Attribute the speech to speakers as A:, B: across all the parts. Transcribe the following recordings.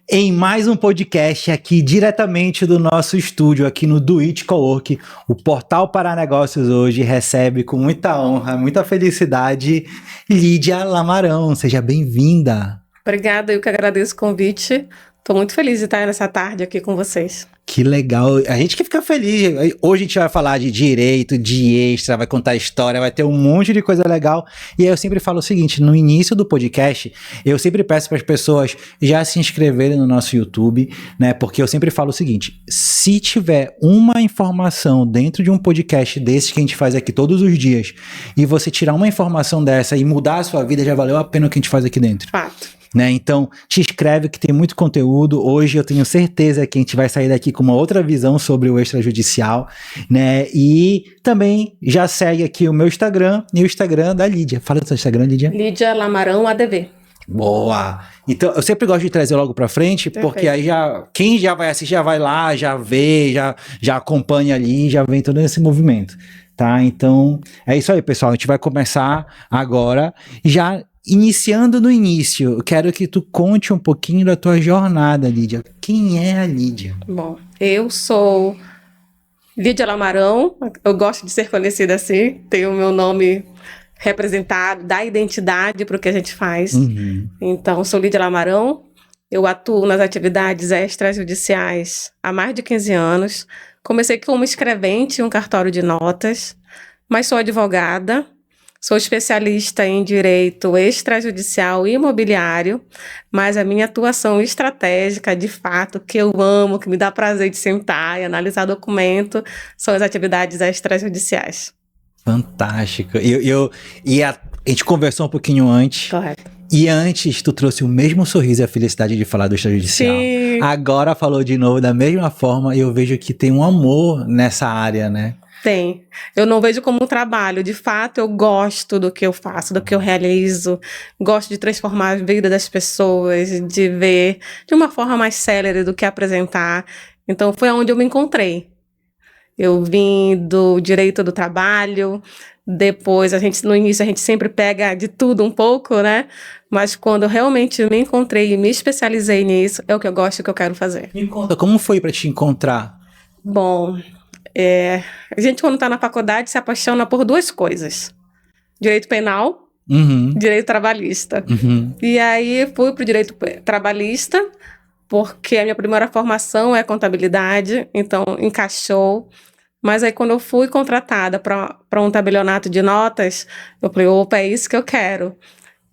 A: em mais um podcast aqui diretamente do nosso estúdio aqui no Do It Cowork. O Portal para Negócios hoje recebe com muita honra, muita felicidade, Lídia Lamarão. Seja bem-vinda.
B: Obrigada, eu que agradeço o convite. Estou muito feliz de estar nessa tarde aqui com vocês.
A: Que legal, a gente que fica feliz. Hoje a gente vai falar de direito, de extra, vai contar história, vai ter um monte de coisa legal. E aí eu sempre falo o seguinte, no início do podcast, eu sempre peço para as pessoas já se inscreverem no nosso YouTube, né? Porque eu sempre falo o seguinte, se tiver uma informação dentro de um podcast desse que a gente faz aqui todos os dias, e você tirar uma informação dessa e mudar a sua vida, já valeu a pena o que a gente faz aqui dentro.
B: Fato.
A: Né? Então, te inscreve que tem muito conteúdo. Hoje eu tenho certeza que a gente vai sair daqui com uma outra visão sobre o extrajudicial, né? E também já segue aqui o meu Instagram e o Instagram da Lídia. Fala do seu Instagram, Lídia.
B: Lídia Lamarão ADV.
A: Boa! Então, eu sempre gosto de trazer logo pra frente, porque aí quem já vai assistir já vai lá, já vê, já acompanha ali, já vem todo esse movimento, tá? Então, é isso aí, pessoal. A gente vai começar agora já. Iniciando no início, eu quero que tu conte um pouquinho da tua jornada, Lídia. Quem é a Lídia?
B: Bom, eu sou Lídia Lamarão, eu gosto de ser conhecida assim, tenho o meu nome representado, dá identidade para o que a gente faz.
A: Uhum.
B: Então, sou Lídia Lamarão, eu atuo nas atividades extrajudiciais há mais de 15 anos. Comecei como escrevente em um cartório de notas, mas sou advogada. Sou especialista em direito extrajudicial e imobiliário, mas a minha atuação estratégica, de fato, que eu amo, que me dá prazer de sentar e analisar documento, são as atividades extrajudiciais.
A: Fantástico. E a gente conversou um pouquinho antes.
B: Correto.
A: E antes, tu trouxe o mesmo sorriso e a felicidade de falar do extrajudicial.
B: Sim.
A: Agora falou de novo da mesma forma e eu vejo que tem um amor nessa área, né?
B: Tem. Eu não vejo como um trabalho. De fato, eu gosto do que eu faço, do que eu realizo. Gosto de transformar a vida das pessoas, de ver de uma forma mais célere do que apresentar. Então, foi onde eu me encontrei. Eu vim do direito do trabalho. Depois, no início, a gente sempre pega de tudo um pouco, né? Mas quando eu realmente me encontrei e me especializei nisso, é o que eu gosto e o que eu quero fazer.
A: Me conta, como foi para te encontrar?
B: Bom... a gente, quando está na faculdade, se apaixona por duas coisas. Direito penal, direito trabalhista. E aí, fui para o direito trabalhista, porque a minha primeira formação é contabilidade, então encaixou. Mas aí, quando eu fui contratada para um tabelionato de notas, eu falei, opa, é isso que eu quero.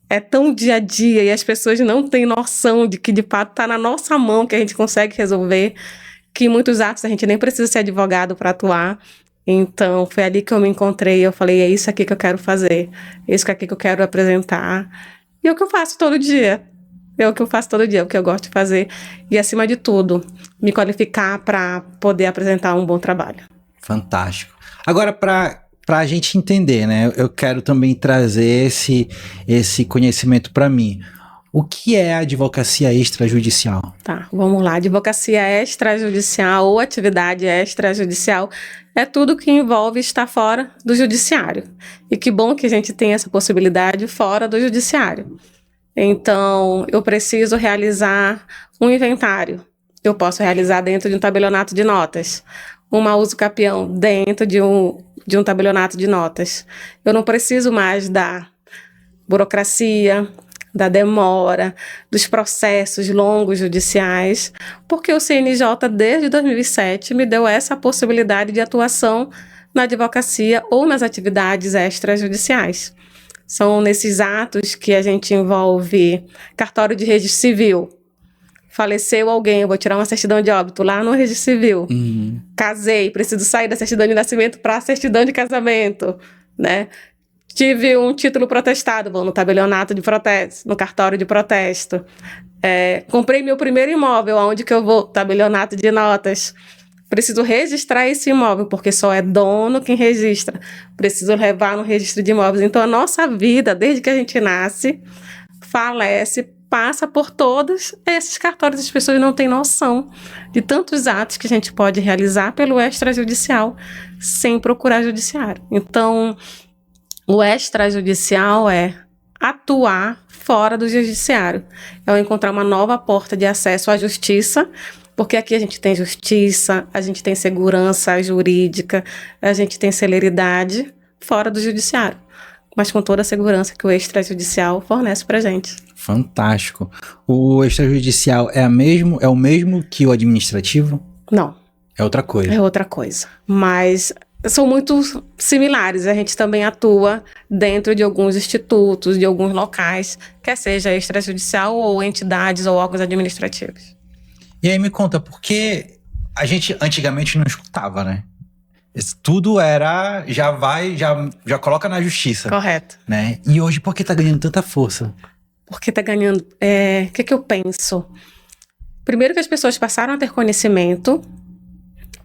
B: É tão dia a dia e as pessoas não têm noção de que, de fato, está na nossa mão que a gente consegue resolver, que em muitos atos a gente nem precisa ser advogado para atuar. Então, foi ali que eu me encontrei. Eu falei, é isso aqui que eu quero fazer. É isso aqui que eu quero apresentar. E é o que eu faço todo dia. É o que eu faço todo dia, é o que eu gosto de fazer. E, acima de tudo, me qualificar para poder apresentar um bom trabalho.
A: Fantástico. Agora, para a gente entender, né? Eu quero também trazer esse conhecimento para mim. O que é a advocacia extrajudicial?
B: Tá, vamos lá. Advocacia extrajudicial ou atividade extrajudicial é tudo que envolve estar fora do judiciário. E que bom que a gente tem essa possibilidade fora do judiciário. Então, eu preciso realizar um inventário. Eu posso realizar dentro de um tabelionato de notas. Uma uso capião dentro de um tabelionato de notas. Eu não preciso mais da burocracia, da demora, dos processos longos judiciais, porque o CNJ, desde 2007, me deu essa possibilidade de atuação na advocacia ou nas atividades extrajudiciais. São nesses atos que a gente envolve cartório de registro civil. Faleceu alguém, eu vou tirar uma certidão de óbito lá no registro civil. Casei, preciso sair da certidão de nascimento para a certidão de casamento, né? Tive um título protestado, vou no tabelionato de protesto, no cartório de protesto. Comprei meu primeiro imóvel, aonde que eu vou? Tabelionato de notas. Preciso registrar esse imóvel, porque só é dono quem registra. Preciso levar no registro de imóveis. Então, a nossa vida, desde que a gente nasce, falece, passa por todos esses cartórios. As pessoas não têm noção de tantos atos que a gente pode realizar pelo extrajudicial sem procurar judiciário. Então, o extrajudicial é atuar fora do judiciário. É eu encontrar uma nova porta de acesso à justiça, porque aqui a gente tem justiça, a gente tem segurança jurídica, a gente tem celeridade fora do judiciário, mas com toda a segurança que o extrajudicial fornece pra gente.
A: Fantástico. O extrajudicial é o mesmo que o administrativo?
B: Não.
A: É outra coisa.
B: É outra coisa. Mas são muito similares. A gente também atua dentro de alguns institutos, de alguns locais, quer seja extrajudicial ou entidades ou órgãos administrativos.
A: E aí me conta, por que a gente antigamente não escutava, né? Tudo era, já coloca na justiça.
B: Correto.
A: Né? E hoje, por que tá ganhando tanta força?
B: Porque tá ganhando... O que eu penso? Primeiro que as pessoas passaram a ter conhecimento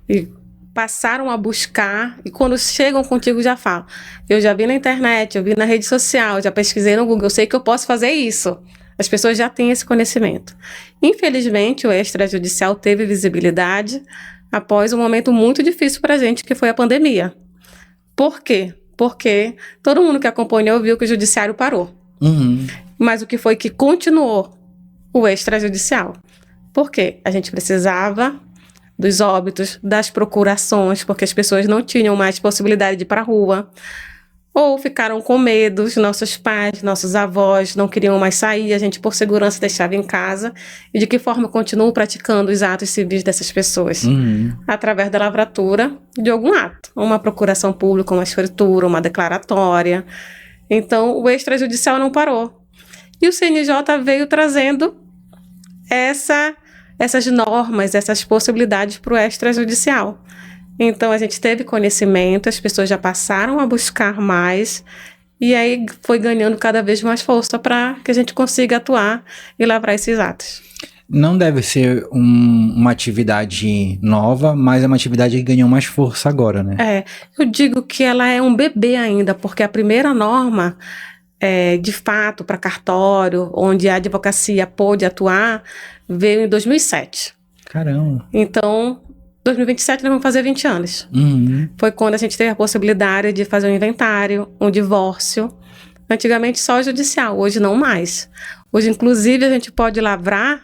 B: e passaram a buscar, e quando chegam contigo já falam. Eu já vi na internet, eu vi na rede social, já pesquisei no Google, eu sei que eu posso fazer isso. As pessoas já têm esse conhecimento. Infelizmente, o extrajudicial teve visibilidade após um momento muito difícil para a gente, que foi a pandemia. Por quê? Porque todo mundo que acompanhou viu que o judiciário parou.
A: Uhum.
B: Mas o que foi que continuou? O extrajudicial. Por quê? A gente precisava dos óbitos, das procurações, porque as pessoas não tinham mais possibilidade de ir para a rua. Ou ficaram com medo, os nossos pais, nossos avós não queriam mais sair, a gente por segurança deixava em casa. E de que forma continuo praticando os atos civis dessas pessoas? Através da lavratura de algum ato. Uma procuração pública, uma escritura, uma declaratória. Então, o extrajudicial não parou. E o CNJ veio trazendo essas normas, essas possibilidades para o extrajudicial. Então, a gente teve conhecimento, as pessoas já passaram a buscar mais, e aí foi ganhando cada vez mais força para que a gente consiga atuar e lavrar esses atos.
A: Não deve ser uma atividade nova, mas é uma atividade que ganhou mais força agora, né?
B: Eu digo que ela é um bebê ainda, porque a primeira norma, de fato, para cartório, onde a advocacia pôde atuar, veio em 2007.
A: Caramba!
B: Então... 2027 nós vamos fazer 20 anos. Foi quando a gente teve a possibilidade de fazer um inventário, um divórcio. Antigamente só o judicial, hoje não mais. Hoje, inclusive, a gente pode lavrar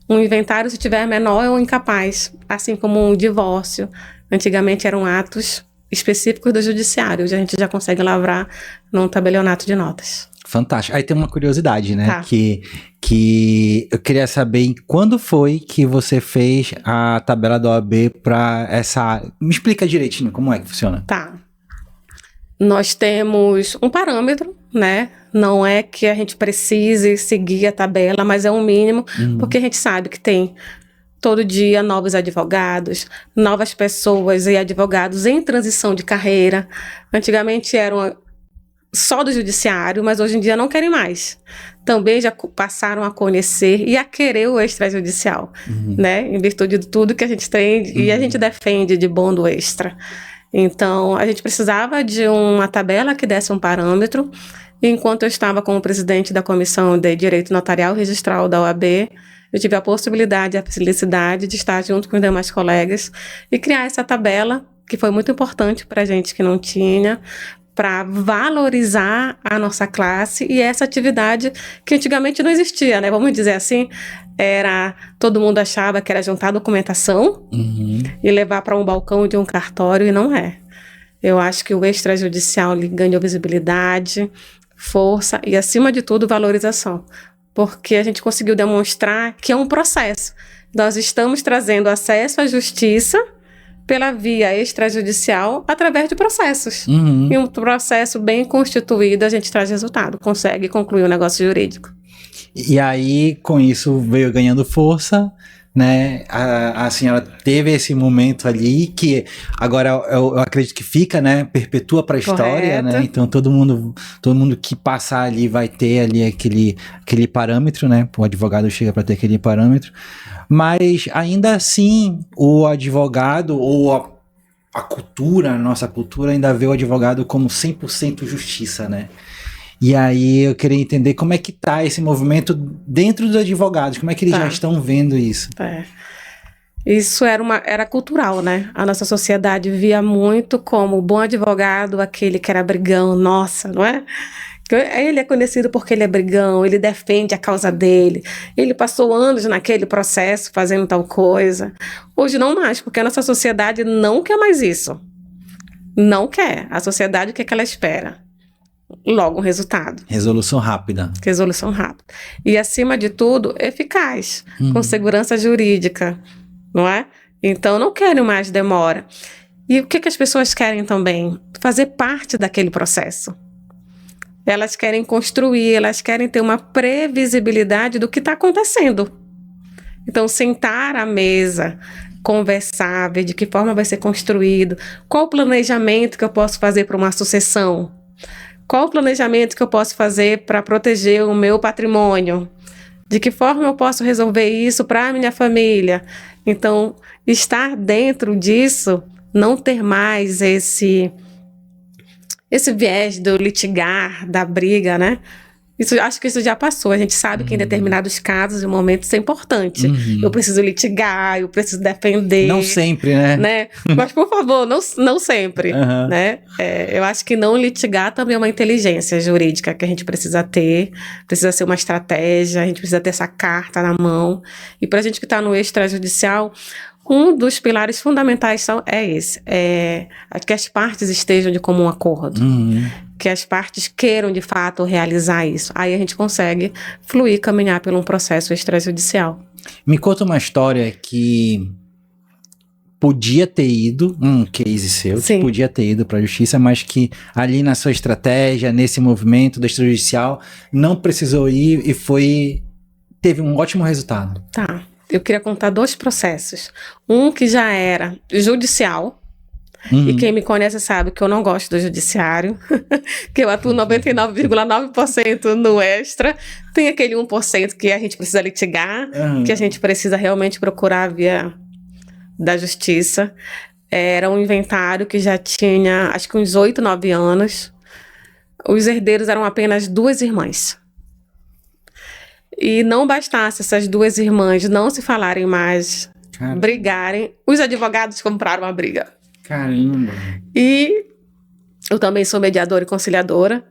B: um inventário se tiver menor ou incapaz, assim como um divórcio. Antigamente eram atos específicos do judiciário, hoje a gente já consegue lavrar num tabelionato de notas.
A: Fantástico. Aí tem uma curiosidade, né?
B: Tá.
A: Que eu queria saber quando foi que você fez a tabela da OAB para essa... Me explica direitinho como é que funciona.
B: Tá. Nós temos um parâmetro, né? Não é que a gente precise seguir a tabela, mas é um mínimo, porque a gente sabe que tem todo dia novos advogados, novas pessoas e advogados em transição de carreira. Antigamente eram só do judiciário, mas hoje em dia não querem mais. Também já passaram a conhecer e a querer o extrajudicial, né? Em virtude de tudo que a gente tem e a gente defende de bom do extra. Então, a gente precisava de uma tabela que desse um parâmetro. E enquanto eu estava como presidente da Comissão de Direito Notarial Registral da OAB, eu tive a possibilidade, a felicidade de estar junto com os demais colegas e criar essa tabela, que foi muito importante para a gente que não tinha, para valorizar a nossa classe e essa atividade que antigamente não existia, né? Vamos dizer assim, todo mundo achava que era juntar documentação e levar para um balcão de um cartório, e não é. Eu acho que o extrajudicial ganhou visibilidade, força e, acima de tudo, valorização, porque a gente conseguiu demonstrar que é um processo. Nós estamos trazendo acesso à justiça pela via extrajudicial através de processos. E um processo bem constituído, a gente traz resultado, consegue concluir o negócio jurídico.
A: E aí, com isso, veio ganhando força, né? A senhora teve esse momento ali que agora eu acredito que fica, né? Perpetua para a história, né? Então todo mundo que passar ali vai ter ali aquele parâmetro, né? O advogado chega para ter aquele parâmetro. Mas ainda assim, o advogado ou a cultura, a nossa cultura ainda vê o advogado como 100% justiça, né? E aí eu queria entender como é que tá esse movimento dentro dos advogados, como é que eles já estão vendo isso?
B: Isso era cultural, né? A nossa sociedade via muito como o bom advogado, aquele que era brigão, nossa, não é? Ele é conhecido porque ele é brigão, ele defende a causa dele, ele passou anos naquele processo fazendo tal coisa. Hoje não mais, porque a nossa sociedade não quer mais isso. Não quer. A sociedade, o que é que ela espera? Logo um resultado.
A: Resolução rápida.
B: Resolução rápida. E, acima de tudo, eficaz, com segurança jurídica, não é? Então, não querem mais demora. E o que as pessoas querem também? Fazer parte daquele processo. Elas querem construir, elas querem ter uma previsibilidade do que está acontecendo. Então, sentar à mesa, conversar, ver de que forma vai ser construído, qual o planejamento que eu posso fazer para uma sucessão, qual o planejamento que eu posso fazer para proteger o meu patrimônio, de que forma eu posso resolver isso para a minha família. Então, estar dentro disso, não ter mais esse viés do litigar, da briga, né? Acho que isso já passou. A gente sabe que em determinados casos e momentos isso é importante. Eu preciso litigar, eu preciso defender.
A: Não sempre, né?
B: Mas, por favor, não sempre. Né? Eu acho que não litigar também é uma inteligência jurídica que a gente precisa ter. Precisa ser uma estratégia, a gente precisa ter essa carta na mão. E para a gente que está no extrajudicial, um dos pilares fundamentais é esse. Que as partes estejam de comum acordo. Que as partes queiram, de fato, realizar isso. Aí a gente consegue fluir, caminhar por um processo extrajudicial.
A: Me conta uma história que podia ter ido, um case seu, que podia ter ido para a justiça, mas que ali na sua estratégia, nesse movimento do extrajudicial, não precisou ir e teve um ótimo resultado.
B: Tá. Eu queria contar 2 processos. Um que já era judicial, e quem me conhece sabe que eu não gosto do judiciário, que eu atuo 99,9% no extra. Tem aquele 1% que a gente precisa litigar, que a gente precisa realmente procurar a via da justiça. Era um inventário que já tinha, acho que uns 8, 9 anos. Os herdeiros eram apenas 2 irmãs. E não bastasse essas 2 irmãs não se falarem mais, brigarem, os advogados compraram a briga.
A: Caramba!
B: E eu também sou mediadora e conciliadora.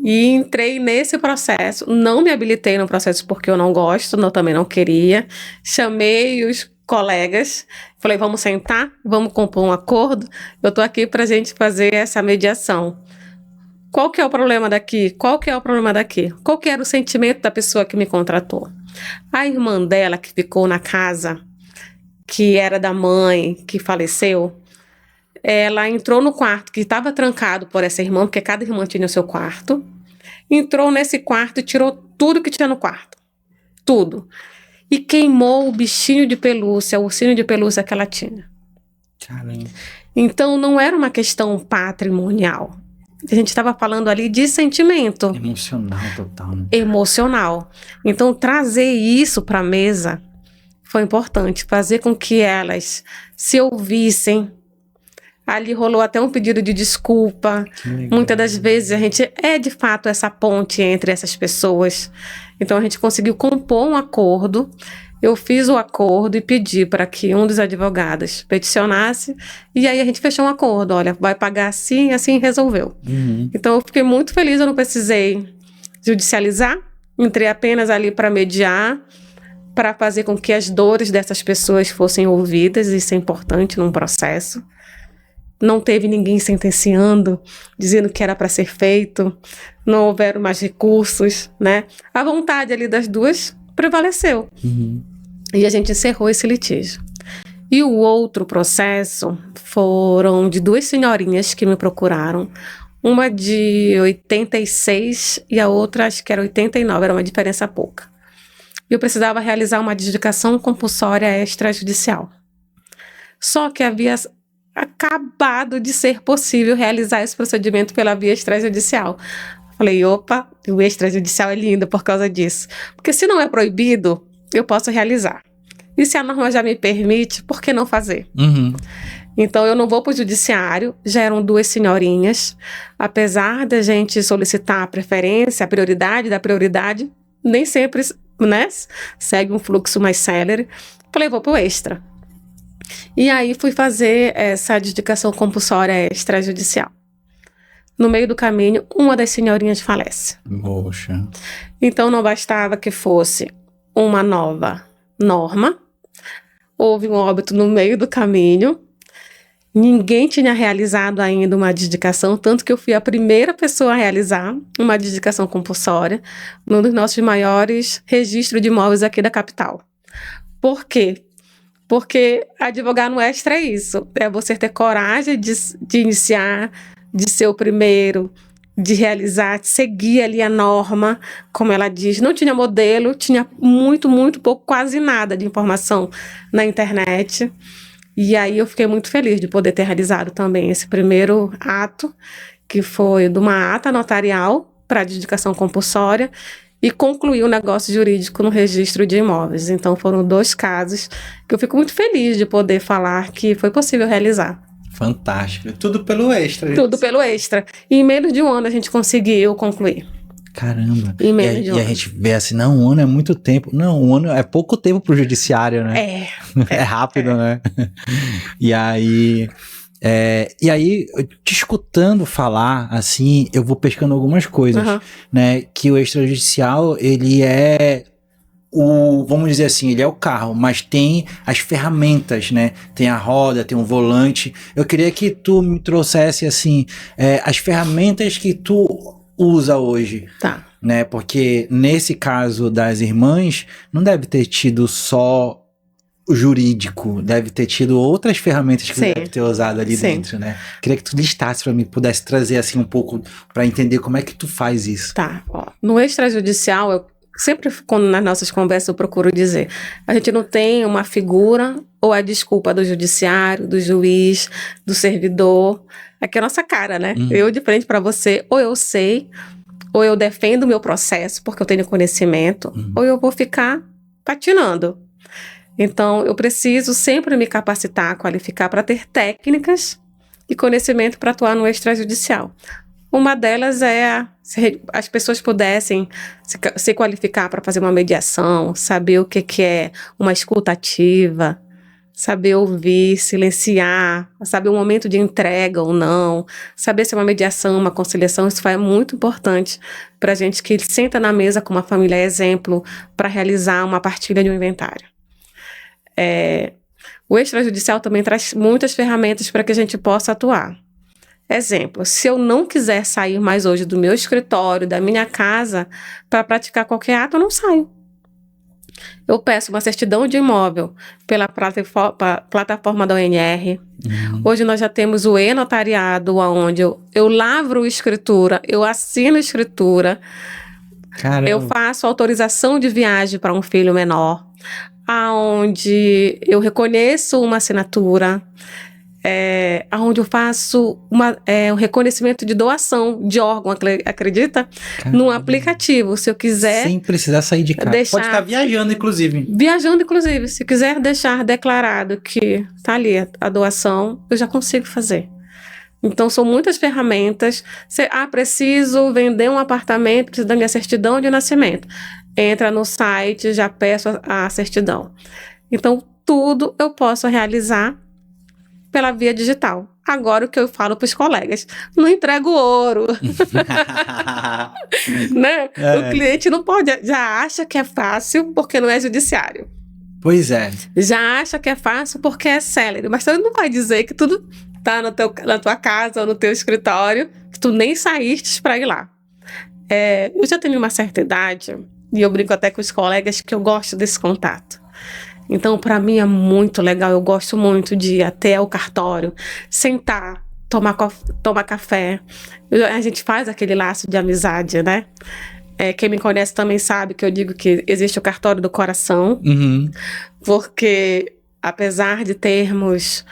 B: E entrei nesse processo. Não me habilitei no processo porque eu não gosto, eu também não queria. Chamei os colegas, falei, vamos sentar, vamos compor um acordo. Eu tô aqui pra gente fazer essa mediação. Qual que é o problema daqui? Qual que é o problema daqui? Qual que era o sentimento da pessoa que me contratou? A irmã dela, que ficou na casa, que era da mãe, que faleceu, ela entrou no quarto que estava trancado por essa irmã, porque cada irmã tinha o seu quarto. Entrou nesse quarto e tirou tudo que tinha no quarto. Tudo. E queimou o bichinho de pelúcia, o ursinho de pelúcia que ela tinha.
A: Caramba.
B: Então, não era uma questão patrimonial. A gente estava falando ali de sentimento.
A: Emocional total, né?
B: Emocional. Então, trazer isso para a mesa foi importante. Fazer com que elas se ouvissem. Ali rolou até um pedido de desculpa. Muitas das vezes a gente de fato essa ponte entre essas pessoas. Então a gente conseguiu compor um acordo. Eu fiz o acordo e pedi para que um dos advogados peticionasse. E aí a gente fechou um acordo. Olha, vai pagar assim, assim resolveu. Então eu fiquei muito feliz, eu não precisei judicializar. Entrei apenas ali para mediar, para fazer com que as dores dessas pessoas fossem ouvidas. Isso é importante num processo. Não teve ninguém sentenciando, dizendo que era para ser feito, não houveram mais recursos, né? A vontade ali das duas prevaleceu. E a gente encerrou esse litígio. E o outro processo foram de 2 senhorinhas que me procuraram, uma de 86 e a outra acho que era 89, era uma diferença pouca. E eu precisava realizar uma adjudicação compulsória extrajudicial. Só que havia acabado de ser possível realizar esse procedimento pela via extrajudicial. Falei, opa, o extrajudicial é lindo por causa disso. Porque se não é proibido, eu posso realizar. E se a norma já me permite, por que não fazer? Então, eu não vou para o judiciário, já eram 2 senhorinhas. Apesar da gente solicitar a preferência, a prioridade da prioridade, nem sempre, né, segue um fluxo mais célere. Falei, vou para o extra. E aí fui fazer essa adjudicação compulsória extrajudicial. no meio do caminho, uma das senhorinhas falece.
A: Poxa.
B: Então, não bastava que fosse uma nova norma, houve um óbito no meio do caminho, ninguém tinha realizado ainda uma dedicação, tanto que eu fui a primeira pessoa a realizar uma dedicação compulsória num dos nossos maiores registros de imóveis aqui da capital. Por quê? Porque advogar no extra é isso, é você ter coragem de iniciar, de ser o primeiro, de realizar, de seguir ali a norma, como ela diz. Não tinha modelo, tinha muito, muito pouco, quase nada de informação na internet. E aí eu fiquei muito feliz de poder ter realizado também esse primeiro ato, que foi de uma ata notarial para dedicação compulsória, e concluir o negócio jurídico no registro de imóveis. Então foram 2 casos que eu fico muito feliz de poder falar que foi possível realizar.
A: Fantástico. Tudo pelo extra.
B: Tudo pelo extra. E em menos de um ano a gente conseguiu concluir.
A: Caramba.
B: Em menos de um
A: E a
B: ano.
A: gente vê assim, não, um ano é muito tempo. Não, um ano é pouco tempo pro judiciário, né? É rápido, né? E aí, eu te escutando falar, assim, eu vou pescando algumas coisas,
B: Uhum.
A: né? Que o extrajudicial, ele é vamos dizer assim, ele é o carro, mas tem as ferramentas, né? Tem a roda, tem um volante. Eu queria que tu me trouxesse, assim, as ferramentas que tu usa hoje.
B: Tá.
A: Né? Porque nesse caso das irmãs, não deve ter tido só o jurídico, deve ter tido outras ferramentas que
B: Sim.
A: deve ter usado ali
B: Sim.
A: dentro, né? Queria que tu listasse para mim, pudesse trazer assim um pouco para entender como é que tu faz isso.
B: Tá. Ó, no extrajudicial, eu sempre, quando nas nossas conversas, eu procuro dizer, a gente não tem uma figura ou a desculpa do judiciário, do juiz, do servidor. Aqui é a nossa cara, né? Eu de frente para você, ou eu sei, ou eu defendo o meu processo, porque eu tenho conhecimento, ou eu vou ficar patinando. Então, eu preciso sempre me capacitar, qualificar para ter técnicas e conhecimento para atuar no extrajudicial. Uma delas é se as pessoas pudessem se qualificar para fazer uma mediação, saber o que é uma escuta ativa, saber ouvir, silenciar, saber o momento de entrega ou não, saber se é uma mediação, uma conciliação. Isso é muito importante para a gente que senta na mesa com uma família exemplo para realizar uma partilha de um inventário. O extrajudicial também traz muitas ferramentas para que a gente possa atuar. Exemplo, se eu não quiser sair mais hoje do meu escritório, da minha casa, para praticar qualquer ato, eu não saio. Eu peço uma certidão de imóvel pela plataforma da ONR. Hoje nós já temos o e-notariado, onde eu lavro escritura, eu assino escritura,
A: Caramba.
B: eu faço autorização de viagem para um filho menor, onde eu reconheço uma assinatura, onde eu faço um reconhecimento de doação de órgão, acredita?
A: Caramba.
B: Num aplicativo, se eu quiser.
A: Sem precisar sair de casa.
B: Deixar-
A: Pode estar viajando, inclusive.
B: Viajando, inclusive, se quiser deixar declarado que tá ali a doação, eu já consigo fazer. Então, são muitas ferramentas. Preciso vender um apartamento, preciso da minha certidão de nascimento. Entra no site, já peço a certidão. Então, tudo eu posso realizar pela via digital. Agora, o que eu falo para os colegas, não entrego ouro. Né? O cliente não pode, já acha que é fácil porque não é judiciário.
A: Pois é.
B: Já acha que é fácil porque é célere, mas você não vai dizer que tudo tá na tua casa ou no teu escritório, que tu nem saíste para ir lá. Eu já tenho uma certa idade e eu brinco até com os colegas que eu gosto desse contato. Então, para mim é muito legal, eu gosto muito de ir até o cartório, sentar, tomar café. A gente faz aquele laço de amizade, né? Quem me conhece também sabe que eu digo que existe o cartório do coração, porque apesar de termos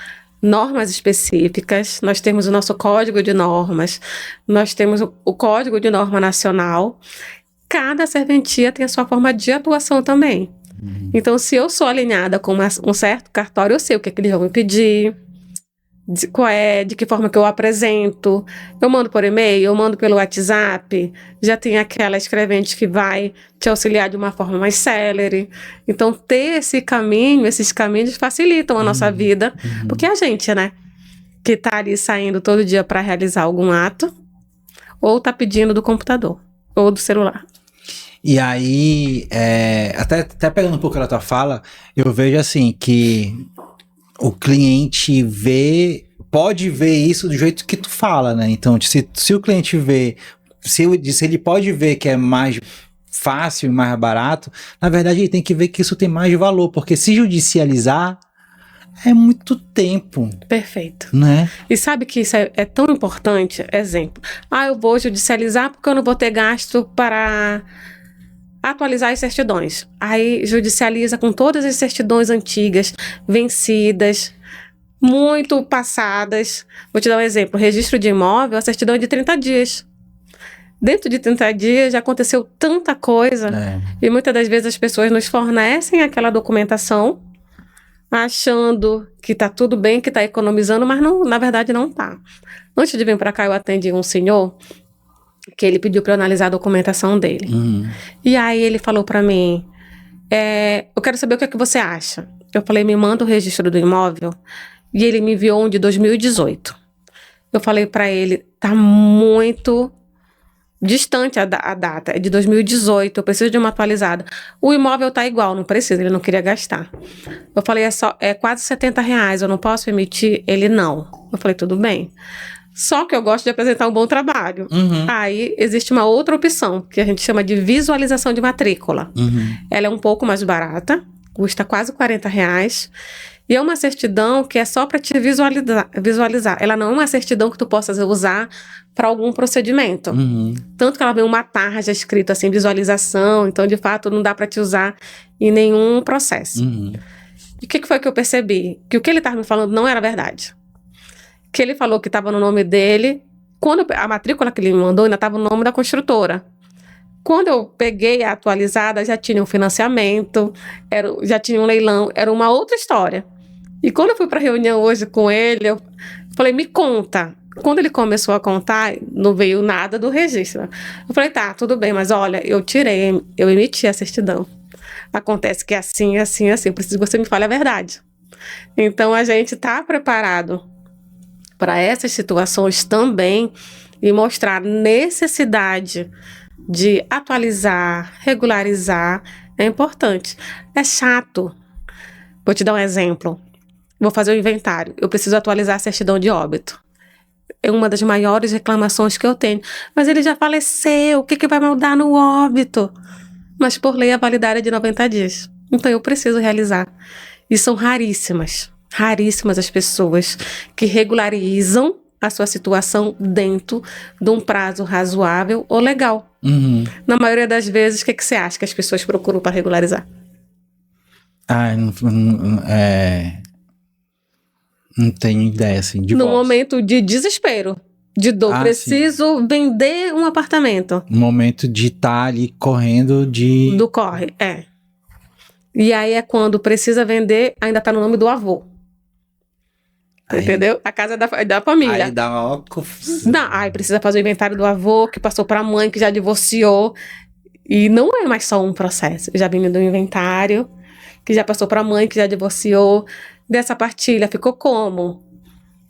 B: normas específicas, nós temos o nosso código de normas, nós temos o código de norma nacional, cada serventia tem a sua forma de atuação também. Então, se eu sou alinhada com um certo cartório, eu sei o que eles vão me pedir, de que forma que eu apresento. Eu mando por e-mail, eu mando pelo WhatsApp, já tem aquela escrevente que vai te auxiliar de uma forma mais célere. Então, ter esses caminhos facilitam a nossa vida, porque a gente, né, que tá ali saindo todo dia para realizar algum ato, ou tá pedindo do computador ou do celular.
A: E aí, até pegando um pouco da tua fala, eu vejo assim que o cliente pode ver isso do jeito que tu fala, né? Então, se o cliente vê, se ele pode ver que é mais fácil e mais barato, na verdade ele tem que ver que isso tem mais valor, porque se judicializar é muito tempo.
B: Perfeito.
A: Né?
B: E sabe que isso é tão importante? Exemplo. Eu vou judicializar porque eu não vou ter gasto para atualizar as certidões. Aí judicializa com todas as certidões antigas, vencidas, muito passadas. Vou te dar um exemplo. Registro de imóvel, a certidão é de 30 dias. Dentro de 30 dias já aconteceu tanta coisa. E muitas das vezes as pessoas nos fornecem aquela documentação achando que tá tudo bem, que tá economizando, mas não, na verdade não tá. Antes de vir para cá eu atendi um senhor que ele pediu para eu analisar a documentação dele. E aí ele falou para mim, eu quero saber o que é que você acha. Eu falei, me manda o registro do imóvel. E ele me enviou um de 2018. Eu falei para ele, tá muito distante a data, é de 2018, eu preciso de uma atualizada. O imóvel tá igual, não precisa, ele não queria gastar. Eu falei, é quase R$70, eu não posso emitir? Ele, não. Eu falei, tudo bem. Só que eu gosto de apresentar um bom trabalho. Aí existe uma outra opção, que a gente chama de visualização de matrícula. Ela é um pouco mais barata, custa quase R$40. E é uma certidão que é só para te visualizar. Ela não é uma certidão que tu possa usar para algum procedimento. Tanto que ela vem uma tarja escrito assim, visualização. Então, de fato, não dá para te usar em nenhum processo. E o que foi que eu percebi? Que o que ele estava me falando não era verdade. Que ele falou que estava no nome dele. Quando a matrícula que ele me mandou ainda estava no nome da construtora. Quando eu peguei a atualizada, já tinha um financiamento, já tinha um leilão, era uma outra história. E quando eu fui para a reunião hoje com ele, eu falei, me conta. Quando ele começou a contar, não veio nada do registro. Eu falei, tá, tudo bem, mas olha, eu emiti a certidão. Acontece que é assim, assim, assim, eu preciso que você me fale a verdade. Então, a gente está preparado para essas situações também e mostrar necessidade de atualizar, regularizar, é importante. É chato. Vou te dar um exemplo. Vou fazer o inventário. Eu preciso atualizar a certidão de óbito. É uma das maiores reclamações que eu tenho. Mas ele já faleceu, o que vai mudar no óbito? Mas por lei a validade é de 90 dias. Então eu preciso realizar. E são raríssimas as pessoas que regularizam a sua situação dentro de um prazo razoável ou legal. Na maioria das vezes, o que você acha que as pessoas procuram para regularizar?
A: Não tenho ideia, assim, de
B: No momento de desespero, de dor, preciso vender um apartamento.
A: No momento de estar ali correndo
B: do corre, E aí é quando precisa vender, ainda tá no nome do avô. Entendeu? A casa é da família.
A: Aí dá uma confusão.
B: Aí precisa fazer o inventário do avô, que passou pra mãe, que já divorciou. E não é mais só um processo. Eu já vim do inventário, que já passou pra mãe, que já divorciou. Dessa partilha ficou como?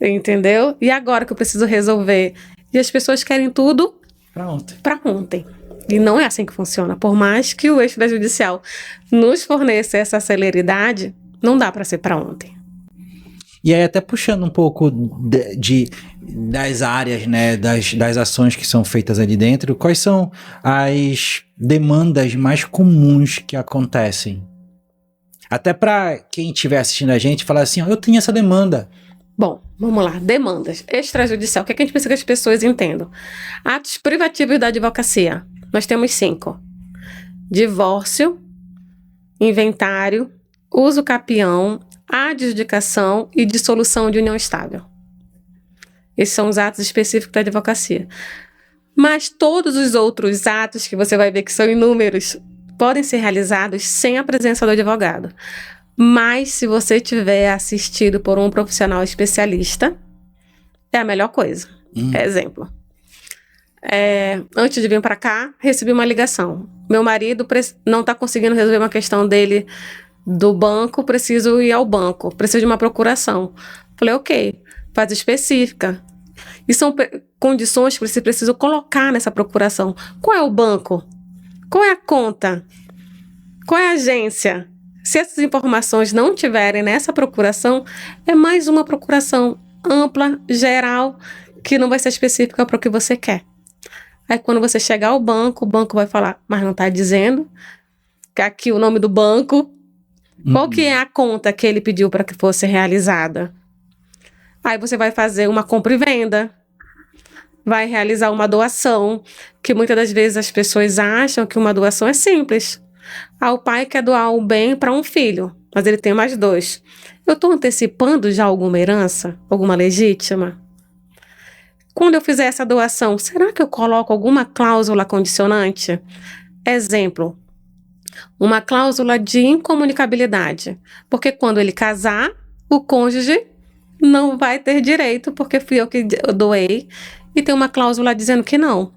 B: Entendeu? E agora que eu preciso resolver? E as pessoas querem tudo pra ontem. E não é assim que funciona. Por mais que o extrajudicial nos forneça essa celeridade, não dá pra ser pra ontem.
A: E aí até puxando um pouco das áreas, né, das ações que são feitas ali dentro, quais são as demandas mais comuns que acontecem? Até para quem estiver assistindo a gente falar assim, eu tenho essa demanda.
B: Bom, vamos lá. Demandas. Extrajudicial. O que a gente precisa que as pessoas entendam? Atos privativos da advocacia. Nós temos 5. Divórcio, inventário, uso capião, adjudicação e dissolução de união estável. Esses são os atos específicos da advocacia. Mas todos os outros atos que você vai ver que são inúmeros podem ser realizados sem a presença do advogado. Mas se você tiver assistido por um profissional especialista, é a melhor coisa. Exemplo. Antes de vir para cá, recebi uma ligação. Meu marido não está conseguindo resolver uma questão dele do banco, preciso ir ao banco, preciso de uma procuração. Falei, ok, faz específica. E são condições que você precisa colocar nessa procuração. Qual é o banco? Qual é a conta? Qual é a agência? Se essas informações não tiverem nessa procuração, é mais uma procuração ampla, geral, que não vai ser específica para o que você quer. Aí quando você chegar ao banco, o banco vai falar, mas não está dizendo que aqui o nome do banco, qual que é a conta que ele pediu para que fosse realizada? Aí você vai fazer uma compra e venda, vai realizar uma doação, que muitas das vezes as pessoas acham que uma doação é simples. O pai quer doar um bem para um filho, mas ele tem mais 2. Eu estou antecipando já alguma herança, alguma legítima? Quando eu fizer essa doação, será que eu coloco alguma cláusula condicionante? Exemplo, uma cláusula de incomunicabilidade, porque quando ele casar, o cônjuge não vai ter direito, porque fui eu que doei, e tem uma cláusula dizendo que não.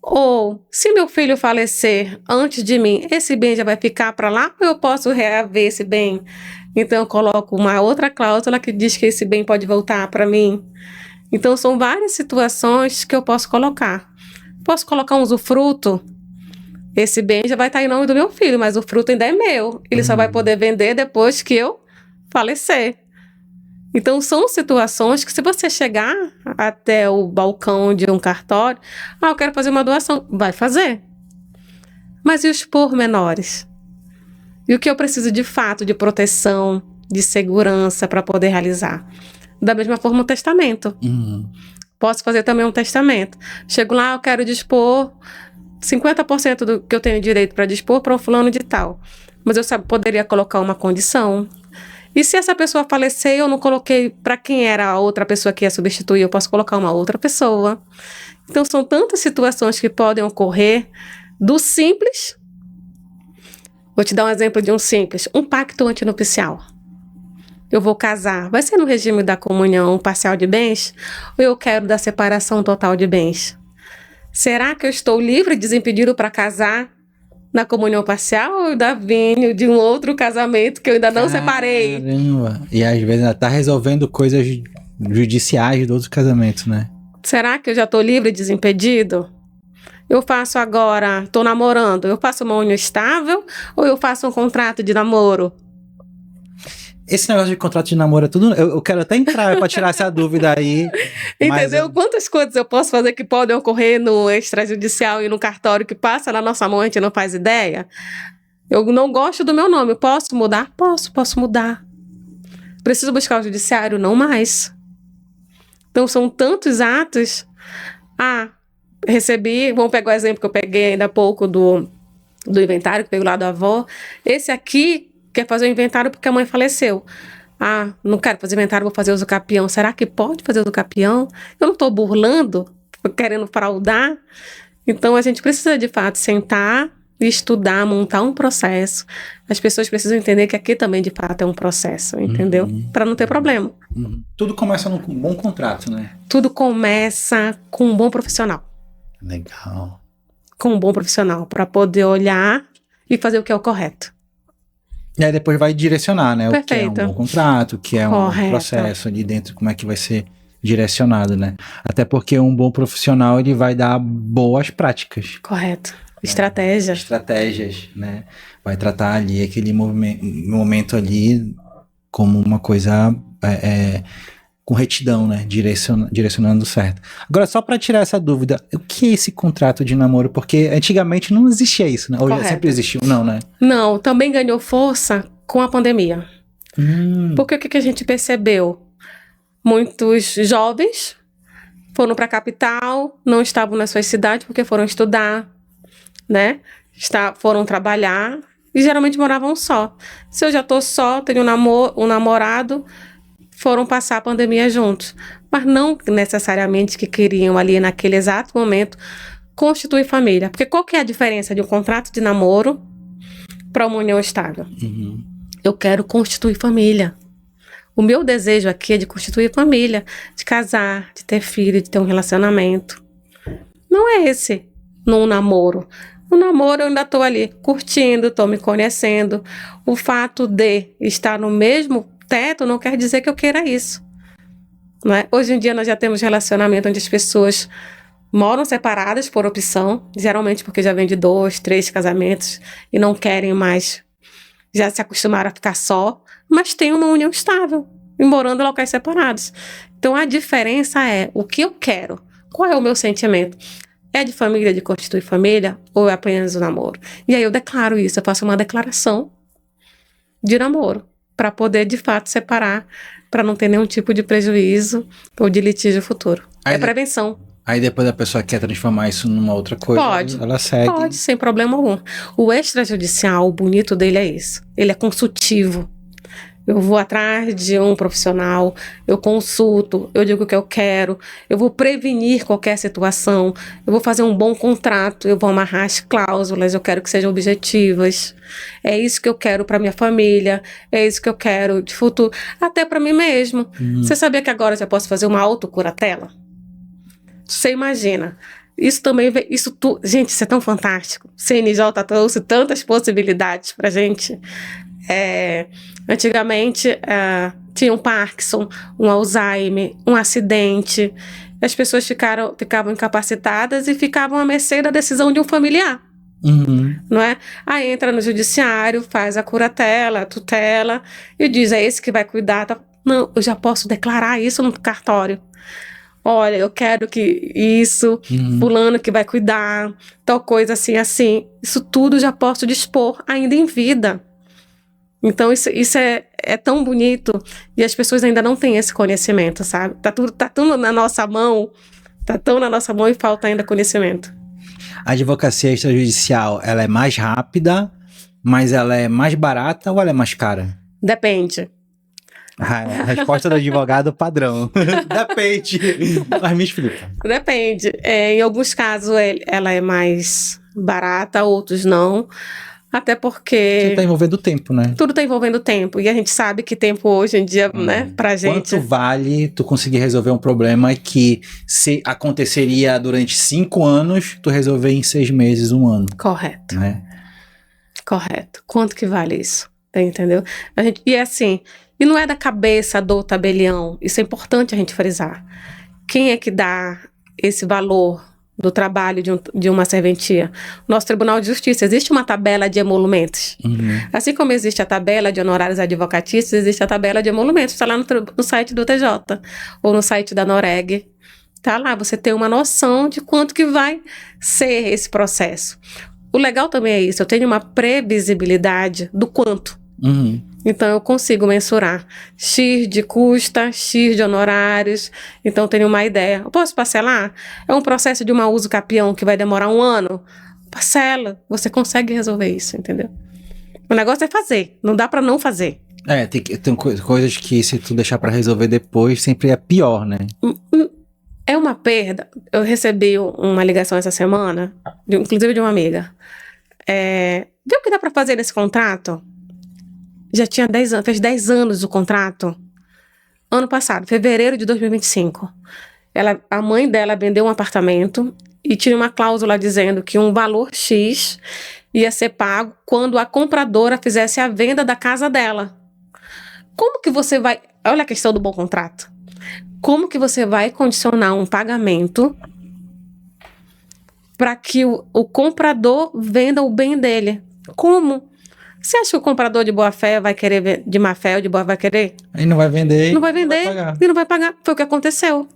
B: Ou, se meu filho falecer antes de mim, esse bem já vai ficar para lá ou eu posso reaver esse bem? Então, eu coloco uma outra cláusula que diz que esse bem pode voltar para mim. Então, são várias situações que eu posso colocar. Posso colocar um usufruto. Esse bem já vai estar em nome do meu filho, mas o fruto ainda é meu. Ele só vai poder vender depois que eu falecer. Então, são situações que se você chegar até o balcão de um cartório, eu quero fazer uma doação, vai fazer. Mas e os pormenores? E o que eu preciso de fato de proteção, de segurança para poder realizar? Da mesma forma, o testamento. Posso fazer também um testamento. Chego lá, eu quero dispor 50% do que eu tenho direito para dispor para o fulano de tal. Mas eu poderia colocar uma condição. E se essa pessoa falecer, eu não coloquei para quem era a outra pessoa que ia substituir, eu posso colocar uma outra pessoa. Então, são tantas situações que podem ocorrer do simples. Vou te dar um exemplo de um simples. Um pacto antinupcial. Eu vou casar. Vai ser no regime da comunhão parcial de bens? Ou eu quero da separação total de bens? Será que eu estou livre e desimpedido para casar na comunhão parcial ou ainda venho de um outro casamento que eu ainda não separei?
A: Caramba! E às vezes ainda tá resolvendo coisas judiciais do outro casamento, né?
B: Será que eu já estou livre e desimpedido? Eu faço agora, estou namorando, eu faço uma união estável ou eu faço um contrato de namoro?
A: Esse negócio de contrato de namoro é tudo... Eu quero até entrar para tirar essa dúvida aí.
B: Entendeu?
A: Mas...
B: Quantas coisas eu posso fazer que podem ocorrer no extrajudicial e no cartório que passa na nossa mão, a gente não faz ideia? Eu não gosto do meu nome, posso mudar? Posso mudar. Preciso buscar o judiciário? Não mais. Então, são tantos atos. Recebi, vamos pegar o exemplo que eu peguei ainda há pouco do inventário, que veio lá da avó. Esse aqui quer fazer o inventário porque a mãe faleceu. Não quero fazer inventário, vou fazer usucapião. Será que pode fazer usucapião? Eu não estou burlando, querendo fraudar. Então, a gente precisa, de fato, sentar e estudar, montar um processo. As pessoas precisam entender que aqui também, de fato, é um processo, entendeu? Para não ter problema.
A: Tudo começa num bom contrato, né?
B: Tudo começa com um bom profissional.
A: Legal.
B: Com um bom profissional, para poder olhar e fazer o que é o correto.
A: E aí depois vai direcionar, né?
B: Perfeito.
A: O que é um bom contrato, o que é um processo ali dentro, como é que vai ser direcionado, né? Até porque um bom profissional, ele vai dar boas práticas.
B: Correto. Estratégia.
A: Estratégias, né? Vai tratar ali aquele momento ali como uma coisa com retidão, né? Direcionando certo. Agora, só para tirar essa dúvida, o que é esse contrato de namoro? Porque antigamente não existia isso, né? Hoje sempre existiu, não, né?
B: Não, também ganhou força com a pandemia. Porque o que a gente percebeu? Muitos jovens foram para a capital, não estavam nas suas cidades porque foram estudar, né? Foram trabalhar e geralmente moravam só. Se eu já estou só, tenho um namorado, foram passar a pandemia juntos. Mas não necessariamente que queriam ali naquele exato momento constituir família. Porque qual que é a diferença de um contrato de namoro para uma união estável? Eu quero constituir família. O meu desejo aqui é de constituir família, de casar, de ter filho, de ter um relacionamento. Não é esse num namoro. No namoro eu ainda estou ali curtindo, estou me conhecendo. O fato de estar no mesmo teto não quer dizer que eu queira isso. não é? Hoje em dia nós já temos relacionamento onde as pessoas moram separadas por opção, geralmente porque já vem de 2, 3 casamentos e não querem mais, já se acostumaram a ficar só, mas tem uma união estável e morando em locais separados. Então a diferença é o que eu quero, qual é o meu sentimento. É de família, de constituir família, ou é apenas o namoro? E aí eu declaro isso, eu faço uma declaração de namoro, para poder de fato separar, para não ter nenhum tipo de prejuízo ou de litígio futuro.
A: Aí
B: é prevenção.
A: Aí depois a pessoa quer transformar isso numa outra coisa,
B: Pode,
A: ela segue.
B: Pode, sem problema algum. O extrajudicial, o bonito dele é isso. Ele é consultivo. Eu vou atrás de um profissional, eu consulto, eu digo o que eu quero, eu vou prevenir qualquer situação, eu vou fazer um bom contrato, eu vou amarrar as cláusulas, eu quero que sejam objetivas. É isso que eu quero para minha família, é isso que eu quero de futuro, até para mim mesmo. Você sabia que agora eu já posso fazer uma autocuratela? Você imagina. Isso também, gente, isso é tão fantástico. CNJ trouxe tantas possibilidades pra gente. Antigamente tinha um Parkinson, um Alzheimer, um acidente. As pessoas ficavam incapacitadas e ficavam à mercê da decisão de um familiar. Não é? Aí entra no judiciário, faz a curatela, a tutela e diz, é esse que vai cuidar. Não, eu já posso declarar isso no cartório. Olha, eu quero que isso, fulano que vai cuidar, tal coisa assim, assim. Isso tudo já posso dispor ainda em vida. Então isso é tão bonito e as pessoas ainda não têm esse conhecimento, sabe? Tá tudo na nossa mão, tá tão na nossa mão e falta ainda conhecimento.
A: A advocacia extrajudicial, ela é mais rápida, mas ela é mais barata ou ela é mais cara?
B: Depende.
A: A resposta do advogado padrão. Depende. Mas me explica.
B: Depende. Em alguns casos ela é mais barata, outros não. Até porque...
A: Porque tá envolvendo tempo, né?
B: Tudo tá envolvendo tempo. E a gente sabe que tempo hoje em dia, né, pra gente...
A: Quanto vale tu conseguir resolver um problema que se aconteceria durante 5 anos, tu resolver em 6 meses, 1 ano?
B: Correto.
A: Né?
B: Correto. Quanto que vale isso? Entendeu? E é assim... E não é da cabeça do tabelião. Isso é importante a gente frisar. Quem é que dá esse valor do trabalho de uma serventia? Nosso Tribunal de Justiça. Existe uma tabela de emolumentos. Assim como existe a tabela de honorários advocatícios, existe a tabela de emolumentos. Está lá no site do TJ ou no site da Noreg. Tá lá, você tem uma noção de quanto que vai ser esse processo. O legal também é isso. Eu tenho uma previsibilidade do quanto. Então eu consigo mensurar X de custa, X de honorários. Então eu tenho uma ideia. Eu posso parcelar? É um processo de uma uso capião que vai demorar 1 ano? Parcela. Você consegue resolver isso, entendeu? O negócio é fazer. Não dá pra não fazer.
A: Tem coisas que se tu deixar pra resolver depois, sempre é pior, né?
B: É uma perda. Eu recebi uma ligação essa semana, inclusive de uma amiga. Vê o que dá pra fazer nesse contrato? Já tinha 10 anos, fez 10 anos o contrato. Ano passado, fevereiro de 2025. A mãe dela vendeu um apartamento e tinha uma cláusula dizendo que um valor X ia ser pago quando a compradora fizesse a venda da casa dela. Como que você vai... Olha a questão do bom contrato. Como que você vai condicionar um pagamento para que o comprador venda o bem dele? Como? Você acha que o comprador de boa fé vai querer, de má fé ou de boa vai querer?
A: Aí não vai vender.
B: Não vai vender e não vai pagar. Foi o que aconteceu.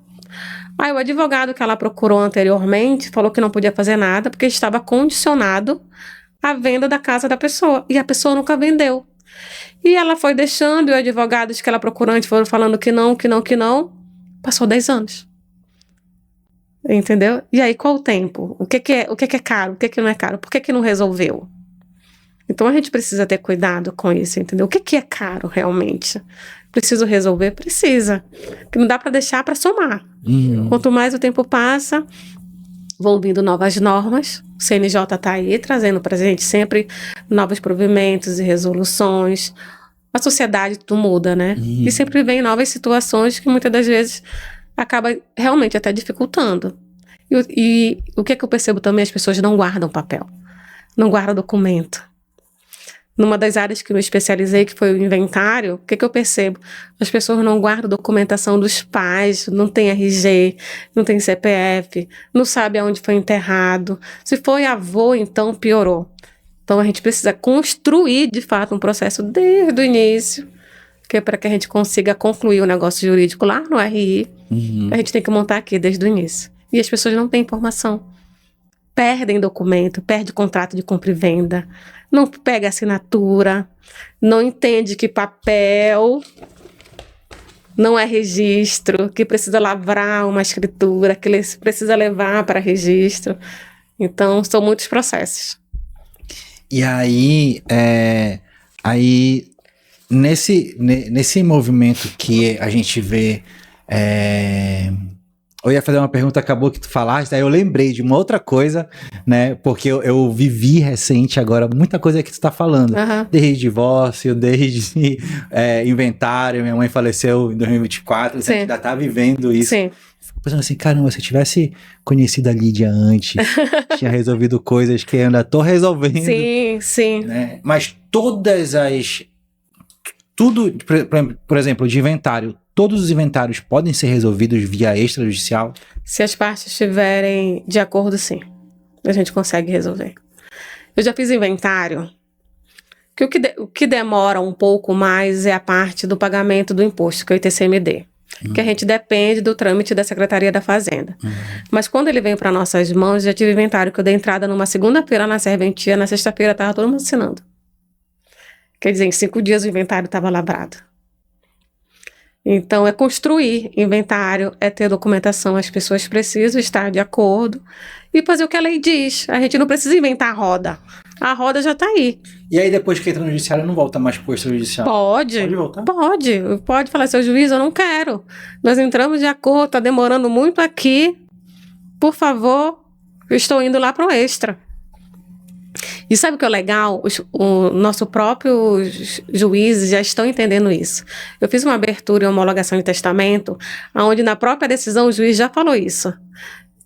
B: Aí o advogado que ela procurou anteriormente falou que não podia fazer nada porque estava condicionado à venda da casa da pessoa. E a pessoa nunca vendeu. E ela foi deixando e os advogados que ela procurou antes foram falando que não. Passou 10 anos. Entendeu? E aí qual o tempo? O que é caro? O que não é caro? Por que não resolveu? Então a gente precisa ter cuidado com isso, entendeu? O que é caro realmente? Preciso resolver? Precisa. Porque não dá para deixar para somar. Quanto mais o tempo passa, vão vindo novas normas. O CNJ está aí trazendo para a gente sempre novos provimentos e resoluções. A sociedade tudo muda, né? E sempre vem novas situações que muitas das vezes acaba realmente até dificultando. E o que eu percebo também, as pessoas não guardam papel. Não guardam documento. Numa das áreas que eu me especializei, que foi o inventário, o que eu percebo? As pessoas não guardam documentação dos pais, não tem RG, não tem CPF, não sabe aonde foi enterrado. Se foi avô, então piorou. Então a gente precisa construir, de fato, um processo desde o início, que é para que a gente consiga concluir o negócio jurídico lá no RI. A gente tem que montar aqui desde o início. E as pessoas não têm informação. Perdem documento, perde contrato de compra e venda, não pega assinatura, não entende que papel não é registro, que precisa lavrar uma escritura, que ele precisa levar para registro. Então, são muitos processos.
A: E aí, nesse movimento que a gente vê... Eu ia fazer uma pergunta, acabou que tu falaste, aí eu lembrei de uma outra coisa, né? Porque eu vivi recente agora muita coisa que tu tá falando. Desde divórcio, desde inventário, minha mãe faleceu em 2024, a gente ainda tá vivendo isso.
B: Sim.
A: Fico pensando assim, caramba, se eu tivesse conhecido a Lídia antes, tinha resolvido coisas que eu ainda tô resolvendo.
B: Sim, sim.
A: Né? Mas todas as... Tudo, por exemplo, de inventário, todos os inventários podem ser resolvidos via extrajudicial?
B: Se as partes estiverem de acordo, sim. A gente consegue resolver. Eu já fiz inventário, que o que demora um pouco mais é a parte do pagamento do imposto, que é o ITCMD. Que a gente depende do trâmite da Secretaria da Fazenda. Mas quando ele vem para nossas mãos, já tive inventário que eu dei entrada numa segunda-feira na serventia, na sexta-feira estava todo mundo assinando. Quer dizer, em 5 dias o inventário estava lavrado. Então, é construir inventário, é ter documentação. As pessoas precisam estar de acordo e fazer o que a lei diz. A gente não precisa inventar a roda. A roda já está aí.
A: E aí, depois que entra no judiciário, não volta mais para o extrajudicial?
B: Pode.
A: Pode voltar?
B: Pode falar, seu juiz, eu não quero. Nós entramos de acordo, está demorando muito aqui. Por favor, eu estou indo lá para o extra. E sabe o que é legal? O nosso próprio juízes já estão entendendo isso. Eu fiz uma abertura e homologação de testamento, onde na própria decisão o juiz já falou isso.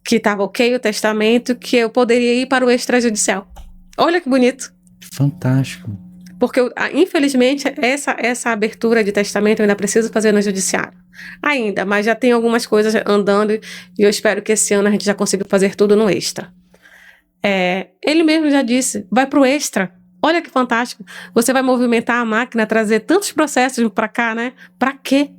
B: Que estava ok o testamento, que eu poderia ir para o extrajudicial. Olha que bonito.
A: Fantástico.
B: Porque, infelizmente, essa abertura de testamento eu ainda preciso fazer no judiciário. Ainda, mas já tem algumas coisas andando e eu espero que esse ano a gente já consiga fazer tudo no extra. Ele mesmo já disse, vai para o extra. Olha que fantástico. Você vai movimentar a máquina, trazer tantos processos para cá, né? Para quê?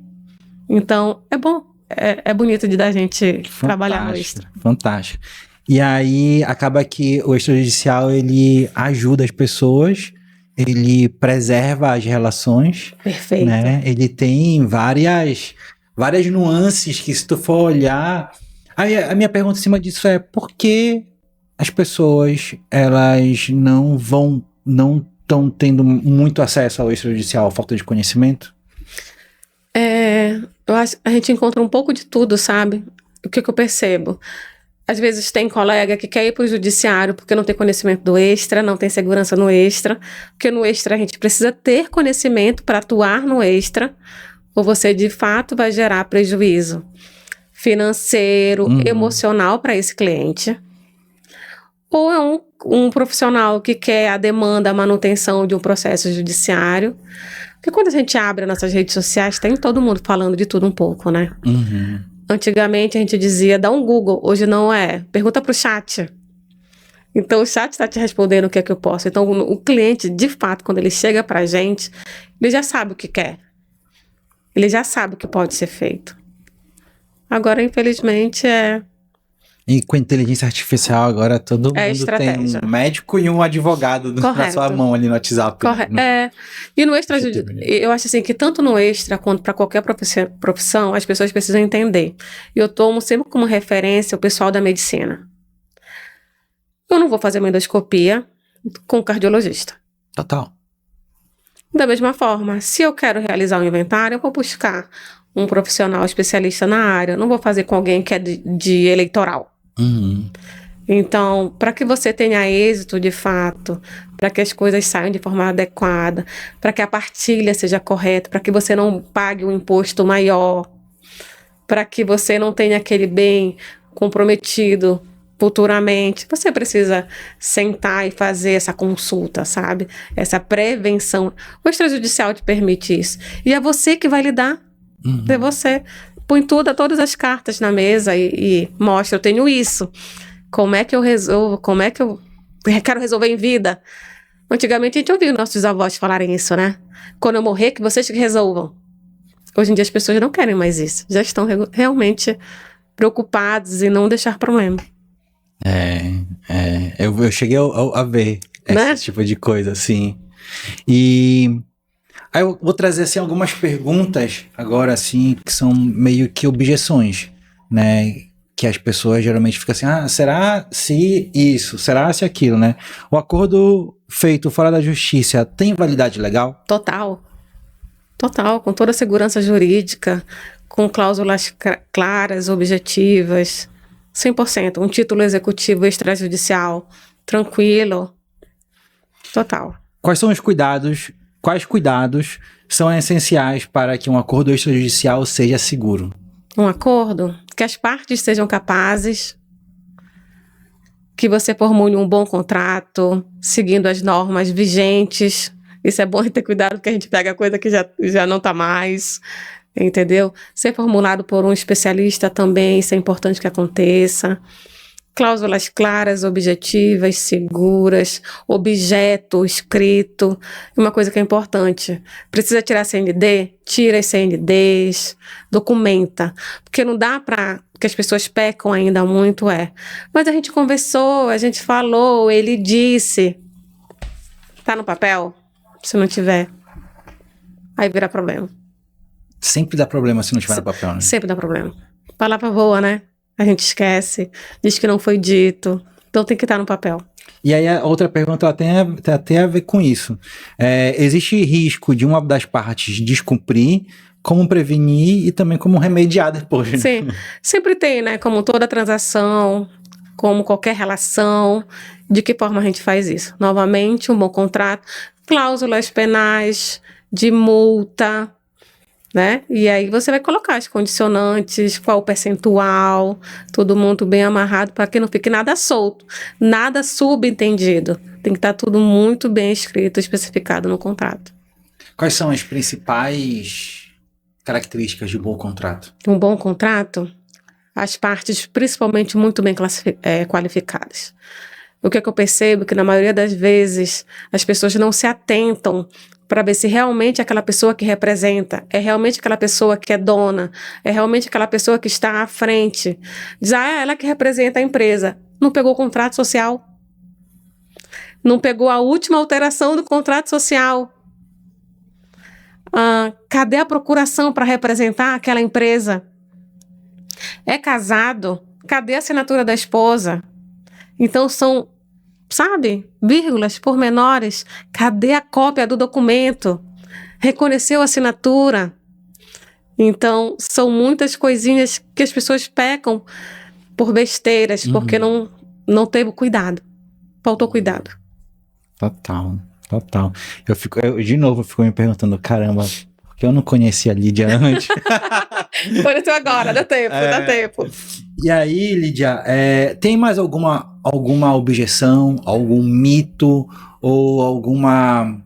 B: Então, é bom. É bonito de da gente trabalhar no extra.
A: Fantástico. E aí, acaba que o extrajudicial, ele ajuda as pessoas, ele preserva as relações.
B: Perfeito.
A: Né? Ele tem várias nuances que, se tu for olhar... Aí, a minha pergunta em cima disso é, por que as pessoas, elas não estão tendo muito acesso ao extrajudicial, falta de conhecimento?
B: Eu acho que a gente encontra um pouco de tudo, sabe? O que eu percebo? Às vezes tem colega que quer ir para o judiciário porque não tem conhecimento do extra, não tem segurança no extra, porque no extra a gente precisa ter conhecimento para atuar no extra, ou você de fato vai gerar prejuízo financeiro, emocional para esse cliente. Ou é um profissional que quer a demanda, a manutenção de um processo judiciário. Porque quando a gente abre nossas redes sociais, tem todo mundo falando de tudo um pouco, né? Antigamente a gente dizia, dá um Google, hoje não é. Pergunta pro chat. Então o chat está te respondendo o que é que eu posso. Então o cliente, de fato, quando ele chega pra gente, ele já sabe o que quer. Ele já sabe o que pode ser feito. Agora, infelizmente,
A: E com a inteligência artificial agora todo mundo
B: estratégia.
A: Tem um médico e um advogado na sua mão ali no WhatsApp.
B: Correto. E no extra, eu acho assim que tanto no extra quanto para qualquer profissão, as pessoas precisam entender. E eu tomo sempre como referência o pessoal da medicina. Eu não vou fazer uma endoscopia com cardiologista.
A: Total.
B: Da mesma forma, se eu quero realizar um inventário, eu vou buscar um profissional especialista na área. Eu não vou fazer com alguém que é de eleitoral. Então, para que você tenha êxito de fato, para que as coisas saiam de forma adequada, para que a partilha seja correta, para que você não pague um imposto maior, para que você não tenha aquele bem comprometido futuramente, você precisa sentar e fazer essa consulta, sabe? Essa prevenção. O extrajudicial te permite isso. E é você que vai lidar. É você. Põe todas as cartas na mesa e mostra, eu tenho isso. Como é que eu resolvo? Como é que eu quero resolver em vida? Antigamente a gente ouvia nossos avós falarem isso, né? Quando eu morrer, que vocês que resolvam. Hoje em dia as pessoas não querem mais isso. Já estão realmente preocupados em não deixar problema.
A: Eu cheguei a ver
B: Né?
A: esse tipo de coisa, assim. E aí eu vou trazer, assim, algumas perguntas agora, assim, que são meio que objeções, né? Que as pessoas geralmente ficam assim, será se isso? Será se aquilo, né? O acordo feito fora da justiça tem validade legal?
B: Total, com toda a segurança jurídica, com cláusulas claras, objetivas, 100%. Um título executivo extrajudicial, tranquilo, total.
A: Quais cuidados são essenciais para que um acordo extrajudicial seja seguro?
B: Um acordo que as partes sejam capazes, que você formule um bom contrato, seguindo as normas vigentes. Isso é bom ter cuidado, porque a gente pega coisa que já não está mais, entendeu? Ser formulado por um especialista também, isso é importante que aconteça. Cláusulas claras, objetivas, seguras, objeto escrito. Uma coisa que é importante, precisa tirar CND? Tira as CNDs, documenta. Porque não dá para... que as pessoas pecam ainda muito mas a gente conversou, a gente falou, ele disse. Tá no papel? Se não tiver, aí vira problema.
A: Sempre dá problema se não tiver no papel, né?
B: Sempre dá problema. Palavra voa, né? A gente esquece, diz que não foi dito, então tem que estar no papel.
A: E aí a outra pergunta ela tem até a ver com isso. Existe risco de uma das partes descumprir, como prevenir e também como remediar depois, né?
B: Sim, sempre tem, né? Como toda transação, como qualquer relação, de que forma a gente faz isso? Novamente, um bom contrato, cláusulas penais, de multa, né? E aí você vai colocar as condicionantes, qual o percentual, todo mundo bem amarrado para que não fique nada solto, nada subentendido. Tem que estar tudo muito bem escrito, especificado no contrato.
A: Quais são as principais características de um bom contrato?
B: Um bom contrato, as partes principalmente muito bem qualificadas. O que é que eu percebo? Que na maioria das vezes as pessoas não se atentam para ver se realmente aquela pessoa que representa, é realmente aquela pessoa que é dona, é realmente aquela pessoa que está à frente. Diz, é ela que representa a empresa. Não pegou o contrato social. Não pegou a última alteração do contrato social. Cadê a procuração para representar aquela empresa? É casado? Cadê a assinatura da esposa? Então são, sabe, vírgulas, pormenores. Cadê a cópia do documento? Reconheceu a assinatura? Então, são muitas coisinhas que as pessoas pecam por besteiras, porque não teve cuidado. Faltou cuidado.
A: Total. Eu de novo fico me perguntando, caramba, por que eu não conhecia a Lídia antes?
B: Conheceu agora, dá tempo.
A: E aí, Lídia, tem mais alguma objeção, algum mito ou alguma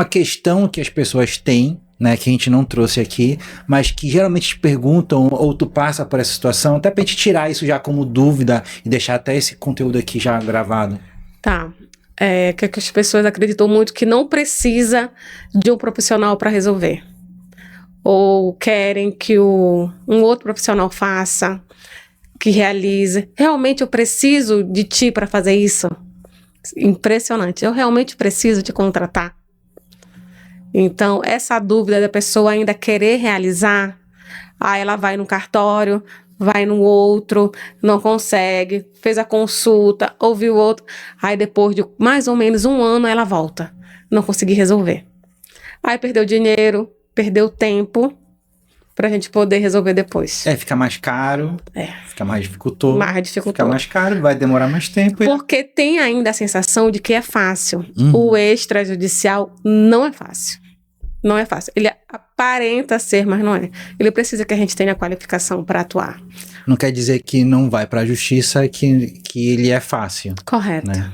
A: questão que as pessoas têm, né, que a gente não trouxe aqui, mas que geralmente te perguntam ou tu passa por essa situação, até pra gente tirar isso já como dúvida e deixar até esse conteúdo aqui já gravado?
B: Tá. Que as pessoas acreditam muito que não precisa de um profissional para resolver. Ou querem que um outro profissional faça, que realize. Realmente eu preciso de ti para fazer isso? Impressionante. Eu realmente preciso te contratar? Então, essa dúvida da pessoa ainda querer realizar, aí ela vai no cartório, vai no outro, não consegue, fez a consulta, ouviu o outro, aí depois de mais ou menos 1 ano ela volta, não consegui resolver. Aí perdeu dinheiro, perdeu tempo, pra gente poder resolver depois.
A: Fica mais caro, fica mais dificultoso. Fica mais caro, vai demorar mais tempo.
B: Porque tem ainda a sensação de que é fácil. O extrajudicial não é fácil. Não é fácil. Ele aparenta ser, mas não é. Ele precisa que a gente tenha qualificação para atuar.
A: Não quer dizer que não vai para a justiça, que ele é fácil.
B: Correto.
A: Né?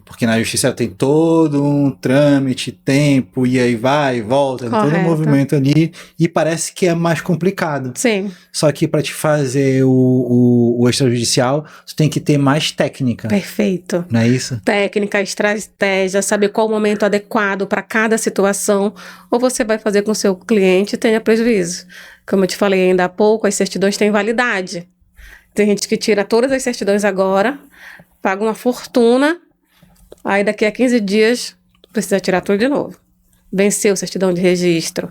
A: Porque na justiça tem todo um trâmite, tempo, e aí vai e volta, todo um movimento ali, e parece que é mais complicado.
B: Sim.
A: Só que para te fazer o extrajudicial, você tem que ter mais técnica.
B: Perfeito.
A: Não é isso?
B: Técnica, estratégia, saber qual o momento adequado para cada situação, ou você vai fazer com o seu cliente e tenha prejuízo. Como eu te falei ainda há pouco, as certidões têm validade. Tem gente que tira todas as certidões agora, paga uma fortuna, aí daqui a 15 dias precisa tirar tudo de novo. Venceu certidão de registro,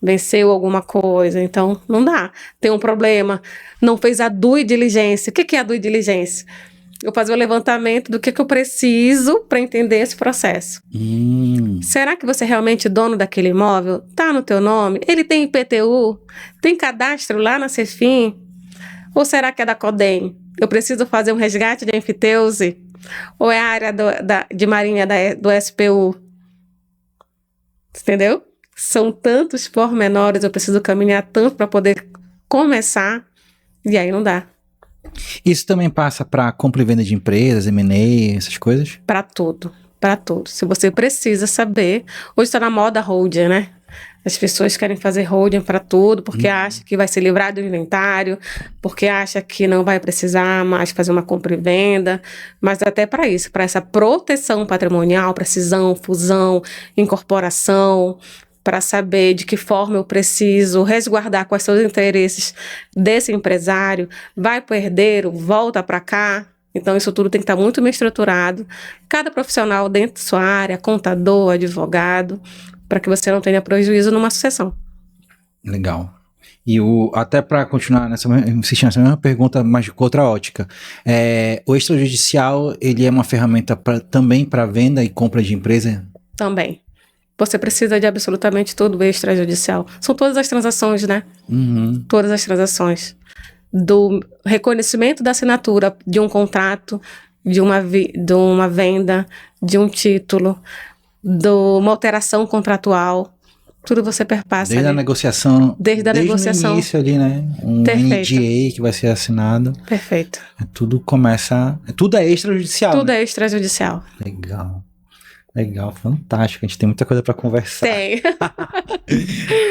B: venceu alguma coisa, então não dá. Tem um problema, não fez a due diligência. O que é a due diligência? Eu fazer o levantamento do que eu preciso para entender esse processo. Será que você é realmente dono daquele imóvel? Tá no teu nome? Ele tem IPTU? Tem cadastro lá na Cefim? Ou será que é da CODEM? Eu preciso fazer um resgate de enfiteuse? Ou é a área de marinha do SPU? Entendeu? São tantos pormenores, eu preciso caminhar tanto para poder começar, e aí não dá.
A: Isso também passa para compra e venda de empresas, M&A, essas coisas?
B: Para tudo, para tudo. Se você precisa saber, hoje está na moda holding, né? As pessoas querem fazer holding para tudo, porque acham que vai se livrar do inventário, porque acham que não vai precisar mais fazer uma compra e venda, mas até para isso, para essa proteção patrimonial, para cisão, fusão, incorporação, para saber de que forma eu preciso resguardar quais são os interesses desse empresário, vai para o herdeiro, volta para cá. Então, isso tudo tem que estar muito bem estruturado. Cada profissional dentro de sua área, contador, advogado, para que você não tenha prejuízo numa sucessão.
A: Legal. E até para continuar insistindo nessa mesma pergunta, mas com outra ótica, o extrajudicial, ele é uma ferramenta também para venda e compra de empresa?
B: Também. Você precisa de absolutamente tudo extrajudicial. São todas as transações, né? Todas as transações. Do reconhecimento da assinatura de um contrato, de uma venda, de um título, de uma alteração contratual. Tudo você perpassa
A: desde
B: ali.
A: A negociação.
B: Desde a negociação.
A: O início ali, né? Um
B: Perfeito.
A: NDA que vai ser assinado.
B: Perfeito.
A: Tudo começa... Tudo é extrajudicial.
B: Tudo
A: né?
B: é extrajudicial.
A: Legal, fantástico. A gente tem muita coisa para conversar.
B: Tem.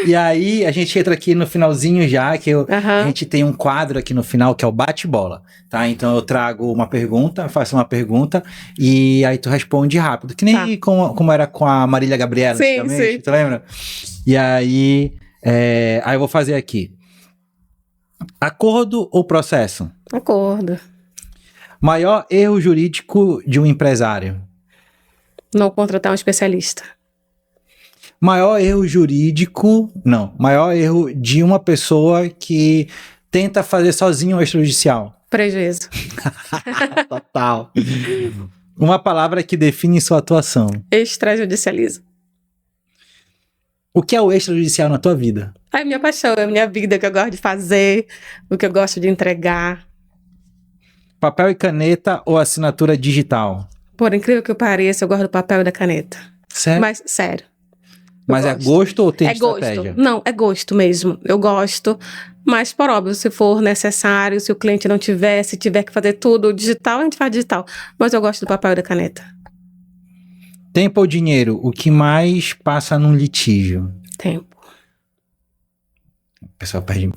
A: E aí, a gente entra aqui no finalzinho já, que a gente tem um quadro aqui no final, que é o bate-bola, tá? Então, eu trago uma pergunta, faço uma pergunta, e aí tu responde rápido. Que nem como era com a Marília Gabriela,
B: sim.
A: Tu lembra? E aí, eu vou fazer aqui. Acordo ou processo?
B: Acordo.
A: Maior erro jurídico de um empresário?
B: Não contratar um especialista.
A: Maior erro de uma pessoa que tenta fazer sozinho o extrajudicial?
B: Prejuízo.
A: Total. Uma palavra que define sua atuação?
B: Extrajudicializo.
A: O que é o extrajudicial na tua vida?
B: É minha paixão, é a minha vida, o que eu gosto de fazer, o que eu gosto de entregar.
A: Papel e caneta ou assinatura digital?
B: Por incrível que pareça, eu gosto do papel e da caneta.
A: Sério?
B: Mas, sério.
A: Mas é gosto ou tem estratégia?
B: Gosto. Não, é gosto mesmo. Eu gosto, mas por óbvio, se for necessário, se o cliente não tiver, se tiver que fazer tudo digital, a gente faz digital. Mas eu gosto do papel e da caneta.
A: Tempo ou dinheiro? O que mais passa num litígio?
B: Tempo.
A: O pessoal perde.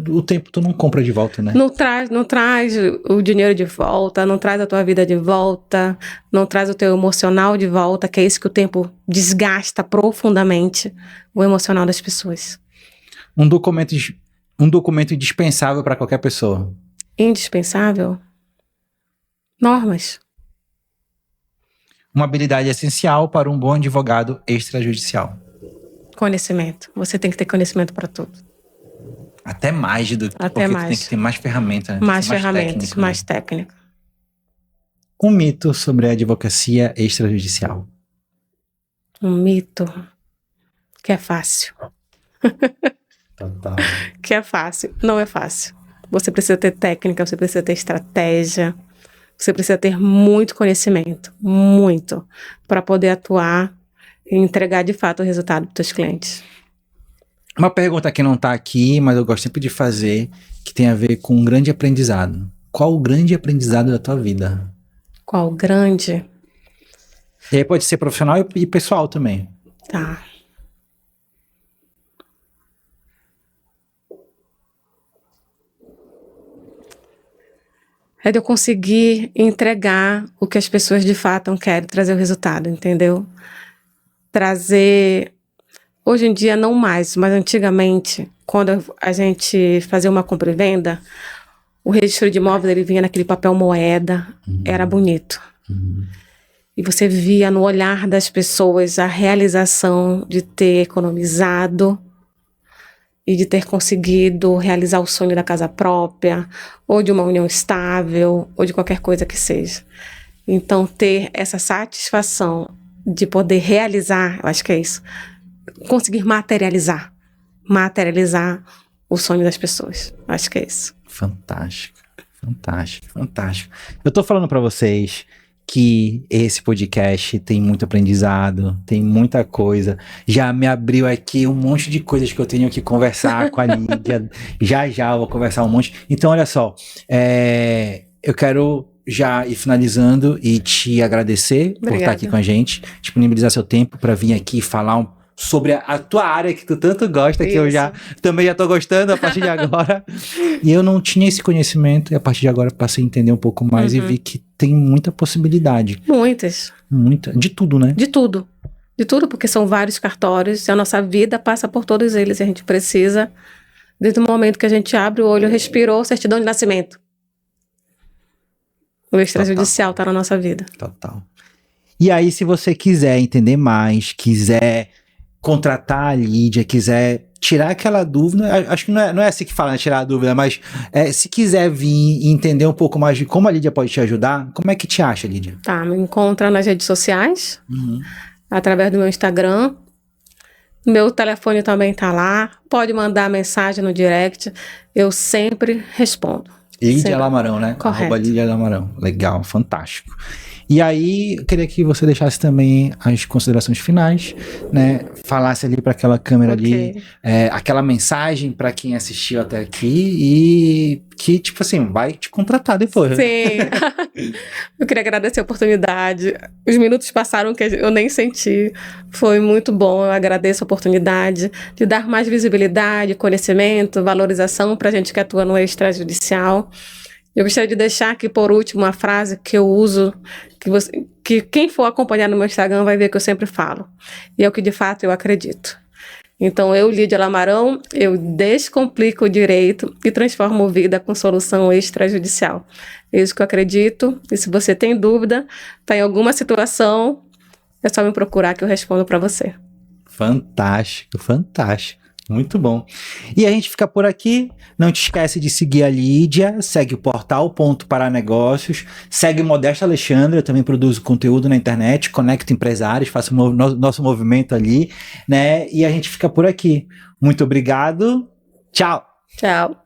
A: O tempo tu não compra de volta, né?
B: Não traz o dinheiro de volta, não traz a tua vida de volta, não traz o teu emocional de volta, que é isso que o tempo desgasta profundamente, o emocional das pessoas.
A: Um documento indispensável para qualquer pessoa.
B: Indispensável? Normas.
A: Uma habilidade essencial para um bom advogado extrajudicial.
B: Conhecimento. Você tem que ter conhecimento para tudo.
A: Até mais do que
B: Até mais.
A: Tem que ter mais ferramentas.
B: Mais ferramentas,
A: técnico,
B: mais técnica.
A: Um mito sobre a advocacia extrajudicial.
B: Um mito que é fácil.
A: Total.
B: Que é fácil. Não é fácil. Você precisa ter técnica, você precisa ter estratégia, você precisa ter muito conhecimento, muito, para poder atuar e entregar de fato o resultado para os teus clientes.
A: Uma pergunta que não tá aqui, mas eu gosto sempre de fazer, que tem a ver com um grande aprendizado. Qual o grande aprendizado da tua vida?
B: Qual grande?
A: E aí pode ser profissional e pessoal também.
B: Tá. É de eu conseguir entregar o que as pessoas de fato querem, trazer o resultado, entendeu? Trazer... Hoje em dia não mais, mas antigamente, quando a gente fazia uma compra e venda, o registro de imóveis ele vinha naquele papel moeda, era bonito. E você via no olhar das pessoas a realização de ter economizado e de ter conseguido realizar o sonho da casa própria, ou de uma união estável, ou de qualquer coisa que seja. Então, ter essa satisfação de poder realizar, eu acho que é isso, conseguir materializar o sonho das pessoas, acho que é isso.
A: Fantástico, fantástico, fantástico. Eu tô falando pra vocês que esse podcast tem muito aprendizado, tem muita coisa. Já me abriu aqui um monte de coisas que eu tenho que conversar com a Lídia. Já eu vou conversar um monte. Então, olha só, eu quero já ir finalizando e te agradecer por estar aqui com a gente, disponibilizar seu tempo para vir aqui falar sobre a tua área que tu tanto gosta, que eu também já tô gostando a partir de agora. E eu não tinha esse conhecimento, e a partir de agora passei a entender um pouco mais e vi que tem muita possibilidade.
B: Muitas.
A: Muita. De tudo, né?
B: De tudo. De tudo, porque são vários cartórios e a nossa vida passa por todos eles. E a gente precisa, desde o momento que a gente abre o olho, respirou, certidão de nascimento. O extrajudicial tá na nossa vida.
A: Total. E aí, se você quiser entender mais, quiser contratar a Lídia, quiser tirar aquela dúvida, acho que não é assim que fala, né, tirar a dúvida, mas se quiser vir e entender um pouco mais de como a Lídia pode te ajudar, como é que te acha, Lídia?
B: Tá, me encontra nas redes sociais, através do meu Instagram, meu telefone também tá lá, pode mandar mensagem no direct, eu sempre respondo.
A: Lídia Lamarão, né?
B: Correto.
A: Lídia Lamarão. Legal, fantástico. E aí, eu queria que você deixasse também as considerações finais, né? Falasse ali para aquela câmera ali, aquela mensagem para quem assistiu até aqui e que, tipo assim, vai te contratar depois.
B: Sim. Eu queria agradecer a oportunidade. Os minutos passaram que eu nem senti. Foi muito bom. Eu agradeço a oportunidade de dar mais visibilidade, conhecimento, valorização para a gente que atua no extrajudicial. Eu gostaria de deixar aqui, por último, uma frase que eu uso, que quem for acompanhar no meu Instagram vai ver que eu sempre falo. E é o que, de fato, eu acredito. Então, eu, Lídia Lamarão, eu descomplico o direito e transformo vida com solução extrajudicial. É isso que eu acredito. E se você tem dúvida, está em alguma situação, é só me procurar que eu respondo para você.
A: Fantástico, fantástico. Muito bom. E a gente fica por aqui. Não te esquece de seguir a Lídia, segue o portal Ponto para Negócios, segue o Modesto Alexandre, eu também produzo conteúdo na internet, conecto empresários, faço nosso movimento ali, né? E a gente fica por aqui. Muito obrigado. Tchau.
B: Tchau.